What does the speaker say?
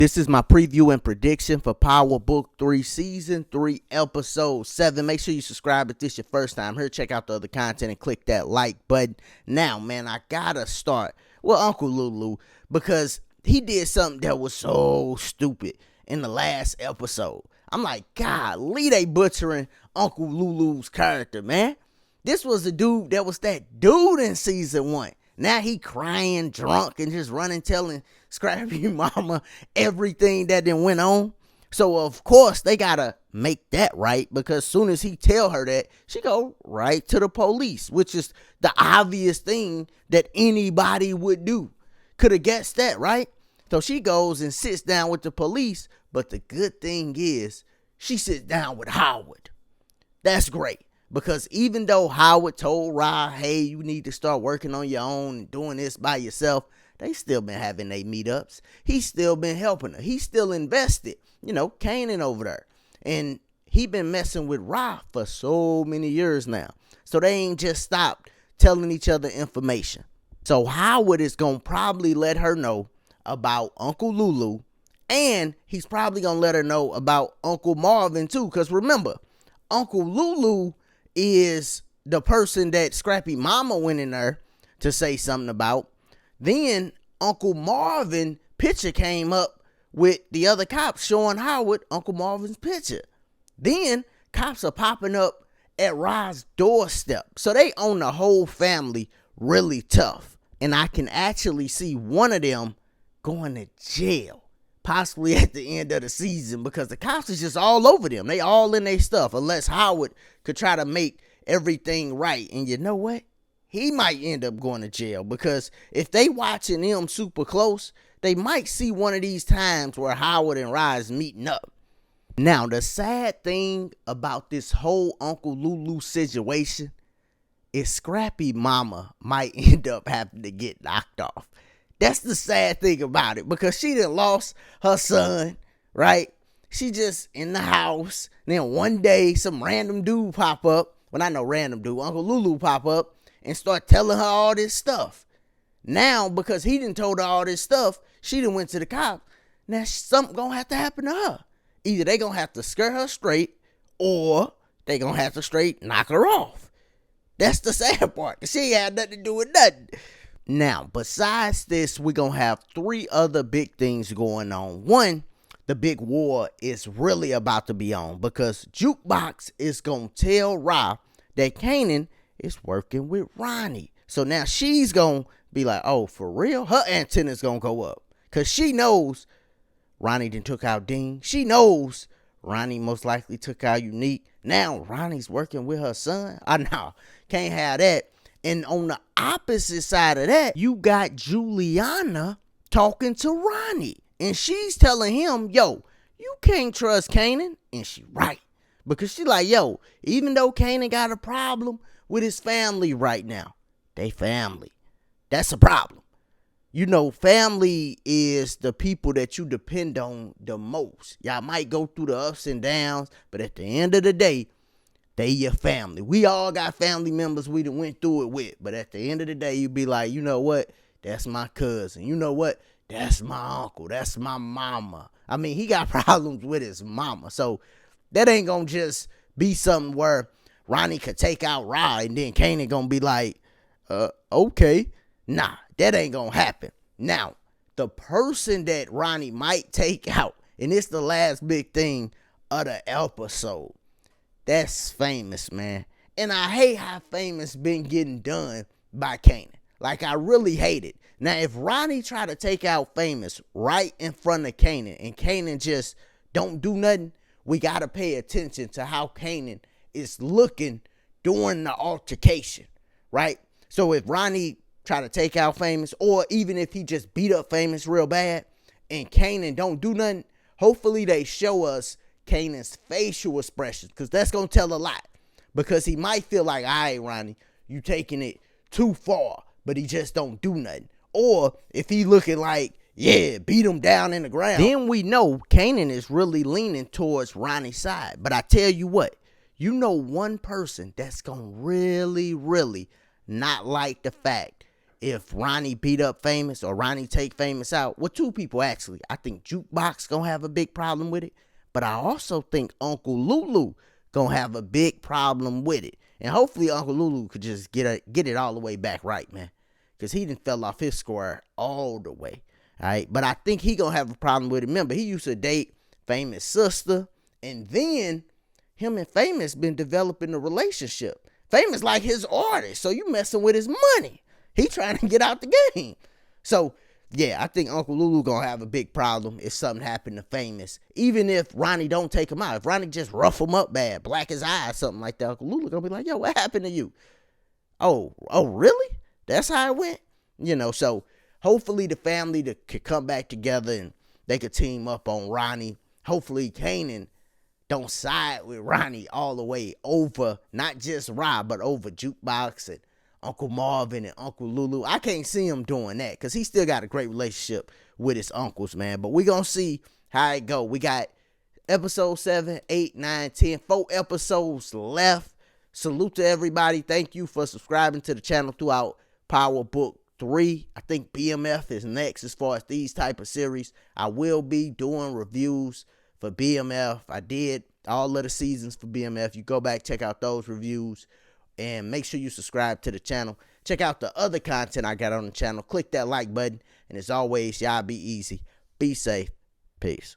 This is my preview and prediction for Power Book 3 Season 3 Episode 7. Make sure you subscribe if this is your first time here. Check out the other content and click that like button. Now, man, I gotta start with Uncle Lulu because he did something that was so stupid in the last episode. I'm like, golly, they butchering Uncle Lulu's character, man. This was the dude that was that dude in Season 1. Now he crying, drunk, and just running, telling Scrappy Mama everything that then went on. So, of course, they got to make that right because soon as he tell her that, she go right to the police, which is the obvious thing that anybody would do. Could have guessed that, right? So she goes and sits down with the police, but the good thing is she sits down with Howard. That's great. Because even though Howard told Ra, hey, you need to start working on your own and doing this by yourself, they still been having their meetups. He's still been helping her. He's still invested. You know, Kanan over there. And he been messing with Ra for so many years now. So they ain't just stopped telling each other information. So Howard is going to probably let her know about Uncle Lulu. And he's probably going to let her know about Uncle Marvin too. Because remember, Uncle Lulu is the person that Scrappy Mama went in there to say something about. Then Uncle Marvin picture came up with the other cops showing Howard Uncle Marvin's picture. Then cops are popping up at Ra's doorstep. So they own the whole family really tough. And I can actually see one of them going to jail. Possibly at the end of the season because the cops is just all over them. They all in their stuff unless Howard could try to make everything right. And you know what? He might end up going to jail because if they watching him super close, they might see one of these times where Howard and Ra is meeting up. Now, the sad thing about this whole Uncle Lulu situation is Scrappy Mama might end up having to get knocked off. That's the sad thing about it because she done lost her son, right? She just in the house. Then one day some random dude pop up. Well, not no random dude. Uncle Lulu pop up and start telling her all this stuff. Now, because he done told her all this stuff, she done went to the cops. Now, something gonna have to happen to her. Either they gonna have to scare her straight or they gonna have to straight knock her off. That's the sad part. She had nothing to do with nothing. Now, besides this, we're going to have three other big things going on. One, the big war is really about to be on because Jukebox is going to tell Ra that Kanan is working with Ronnie. So now she's going to be like, oh, for real? Her antenna's going to go up because she knows Ronnie done took out Dean. She knows Ronnie most likely took out Unique. Now Ronnie's working with her son. No, can't have that. And on the opposite side of that, you got Juliana talking to Ronnie. And she's telling him, yo, you can't trust Kanan. And she right. Because she like, yo, even though Kanan got a problem with his family right now, they family. That's a problem. You know, family is the people that you depend on the most. Y'all might go through the ups and downs, but at the end of the day, they your family. We all got family members we done went through it with. But at the end of the day, you be like, you know what? That's my cousin. You know what? That's my uncle. That's my mama. I mean, he got problems with his mama. So that ain't going to just be something where Ronnie could take out Ra and then Kanan going to be like, okay. Nah, that ain't going to happen. Now, the person that Ronnie might take out, and it's the last big thing of the episode, that's Famous, man. And I hate how Famous been getting done by Kanan. Like, I really hate it. Now, if Ronnie try to take out Famous right in front of Kanan and Kanan just don't do nothing, we got to pay attention to how Kanan is looking during the altercation, right? So if Ronnie try to take out Famous, or even if he just beat up Famous real bad and Kanan don't do nothing, hopefully they show us Kanan's facial expressions, because that's going to tell a lot. Because he might feel like, all right, Ronnie, you taking it too far, but he just don't do nothing. Or if he looking like, yeah, beat him down in the ground, then we know Kanan is really leaning towards Ronnie's side. But I tell you what, you know one person that's going to really, really not like the fact if Ronnie beat up Famous or Ronnie take Famous out. Well, two people actually. I think Jukebox gonna have a big problem with it, but I also think Uncle Lulu gonna have a big problem with it. And hopefully Uncle Lulu could just get it all the way back right, man. Because he didn't fell off his square all the way. All right. But I think he gonna have a problem with it. Remember, he used to date Famous' sister. And then him and Famous been developing a relationship. Famous like his artist. So you messing with his money. He trying to get out the game. So yeah, I think Uncle Lulu gonna have a big problem if something happened to Famous. Even if Ronnie don't take him out. If Ronnie just rough him up bad, black his eye, something like that, Uncle Lulu gonna be like, yo, what happened to you? Oh, really? That's how it went? So hopefully the family could come back together and they could team up on Ronnie. Hopefully Kanan don't side with Ronnie all the way over, not just Rob, but over Jukebox and Uncle Marvin and Uncle Lulu. I can't see him doing that because he still got a great relationship with his uncles, man. But we going to see how it go. We got episode 7, 8, 9, 10, 4 episodes left. Salute to everybody. Thank you for subscribing to the channel throughout Power Book 3. I think BMF is next as far as these type of series. I will be doing reviews for BMF. I did all of the seasons for BMF. You go back, check out those reviews. And make sure you subscribe to the channel. Check out the other content I got on the channel. Click that like button. And as always, y'all be easy. Be safe. Peace.